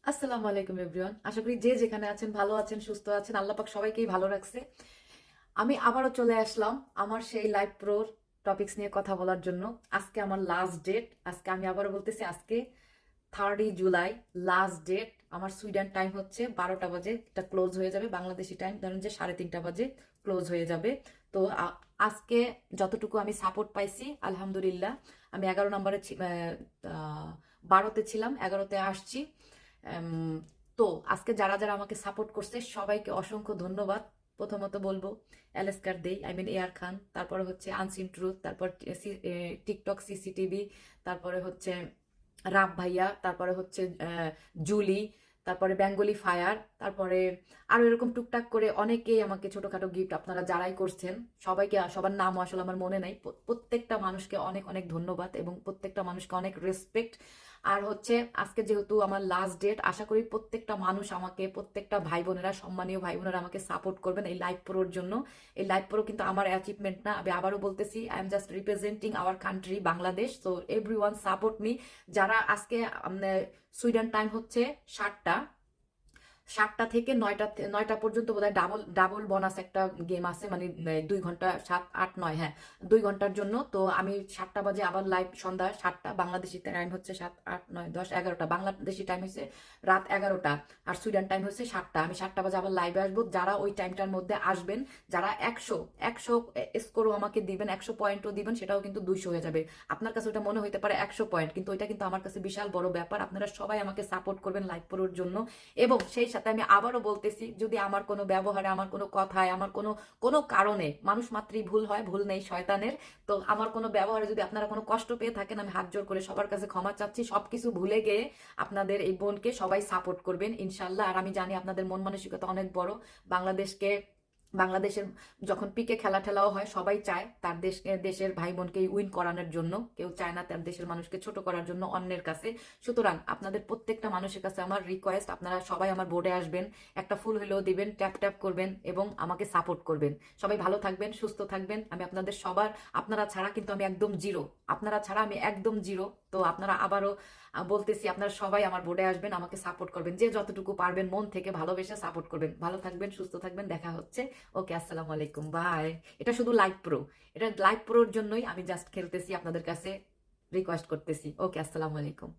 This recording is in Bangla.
আসসালামু আলাইকুম এভরিওয়ান। আশা করি যে যেখানে আছেন ভালো আছেন, সুস্থ আছেন। আল্লাহ পাক সবাইকেই ভালো রাখছে। আমি আবারও চলে আসলাম আমার সেই লাইভ প্রোর টপিকস নিয়ে কথা বলার জন্য। আজকে আমার লাস্ট ডেট। আজকে আমি আবারও বলতেছি, আজকে 3 জুলাই লাস্ট ডেট। আমার সুইডেন টাইম হচ্ছে 12টা বাজে, এটা ক্লোজ হয়ে যাবে। বাংলাদেশি টাইম ধরেন যে 3:30 বাজে ক্লোজ হয়ে যাবে। তো আজকে যতটুকু আমি সাপোর্ট পাইছি আলহামদুলিল্লাহ। আমি 11 নম্বরে 12তে ছিলাম, 11তে আসছি। উম, তো আজকে যারা যারা আমাকে সাপোর্ট করছে সবাইকে অসংখ্য ধন্যবাদ। প্রথমত বলবো অ্যালেস্কার দেই, আই মিন এয়ার খান, তারপরে হচ্ছে আনসিন ট্রুথ, তারপর টিকটক সিসিটিভি, তারপরে হচ্ছে রাব ভাইয়া, তারপরে হচ্ছে জুলি, তারপরে বেঙ্গলি ফায়ার, তারপরে আরো এরকম টুকটাক করে অনেকেই আমাকে ছোটখাটো গিফট আপনারা যারাই করছেন সবাইকে, সবার নাম আসলে আমার মনে নাই। প্রত্যেকটা মানুষকে অনেক অনেক ধন্যবাদ এবং প্রত্যেকটা মানুষকে অনেক রেসপেক্ট। আর হচ্ছে আজকে যেহেতু আমার লাস্ট ডেট, আশা করি প্রত্যেকটা মানুষ আমাকে, প্রত্যেকটা ভাই বোনেরা, সম্মানীয় ভাই বোনেরা আমাকে সাপোর্ট করবেন এই লাইভ প্রোর জন্য। এই লাইভ প্রো কিন্তু আমার অ্যাচিভমেন্ট না, আমি আবারও বলতেছি, I am just representing our country Bangladesh. So every one support me. যারা আজকে সুইডেন টাইম হচ্ছে 7টা, 7টা থেকে 9টা পর্যন্ত বোধহয় ডাবল ডাবল বোনাস একটা গেম আছে, মানে 2 ঘন্টা, 7, 8, 9, হ্যাঁ 2 ঘন্টার জন্য। তো আমি 7টা বাজে আবার লাইভ, সন্ধ্যা 7টা, বাংলাদেশি টাইম হচ্ছে 7, 8, 9, 10, 11টা, বাংলাদেশি টাইম হচ্ছে রাত 11টা, আর সুইডেন টাইম হচ্ছে 7টা। আমি 7টা বাজে আবার লাইভে আসবো। যারা ওই টাইমটার মধ্যে আসবেন, যারা 100 স্কোরও আমাকে দিবেন, 100 পয়েন্টও দিবেন, সেটাও কিন্তু 200 হয়ে যাবে। আপনার কাছে ওটা মনে হতে পারে 100 পয়েন্ট, কিন্তু ওইটা কিন্তু আমার কাছে বিশাল বড় ব্যাপার। আপনারা সবাই আমাকে সাপোর্ট করবেন লাইভ প্রোর জন্য। এবং সেই সাথে আমি আবারও বলতেছি, যদি আমার কোনো ব্যবহারে, আমার কোনো কথায়, আমার কোনো কোনো কারণে, মানুষ মাত্রই ভুল হয়, ভুল নেই শয়তানের, তো আমার কোনো ব্যবহারে যদি আপনারা কোনো কষ্ট পেয়ে থাকেন, আমি হাত জোর করে সবার কাছে ক্ষমা চাচ্ছি। সবকিছু ভুলে গিয়ে আপনাদের এই বোনকে সবাই সাপোর্ট করবেন ইনশাল্লাহ। আর আমি জানি আপনাদের মন মানসিকতা অনেক বড়। বাংলাদেশকে, বাংলাদেশের যখন পিকে খেলা ঠেলাও হয়, সবাই চায় তার দেশের ভাই বোনকে উইন করানোর জন্য, কেউ চায় না তার দেশের মানুষকে ছোট করার জন্য অন্যের কাছে। সুতরাং আপনাদের প্রত্যেকটা মানুষের কাছে আমার রিকোয়েস্ট, আপনারা সবাই আমার বোর্ডে আসবেন, একটা ফুল হলেও দিবেন, ট্যাপ ট্যাপ করবেন এবং আমাকে সাপোর্ট করবেন। সবাই ভালো থাকবেন, সুস্থ থাকবেন। আমি আপনাদের সবার, আপনারা ছাড়া কিন্তু আমি একদম জিরো, আপনারা ছাড়া আমি একদম জিরো। তো আপনারা আবারও বলতেছি, আপনারা সবাই আমার বোর্ডে আসবেন, আমাকে সাপোর্ট করবেন, যে যতটুকু পারবেন মন থেকে ভালোবেসে সাপোর্ট করবেন। ভালো থাকবেন, সুস্থ থাকবেন, দেখা হচ্ছে। ওকে, আসসালামু আলাইকুম, বাই। এটা শুধু লাইভ প্রো, এটা লাইভ প্রোর জন্যই আমি জাস্ট খেলতেছি, আপনাদের কাছে রিকোয়েস্ট করতেছি। ওকে, আসসালামু আলাইকুম।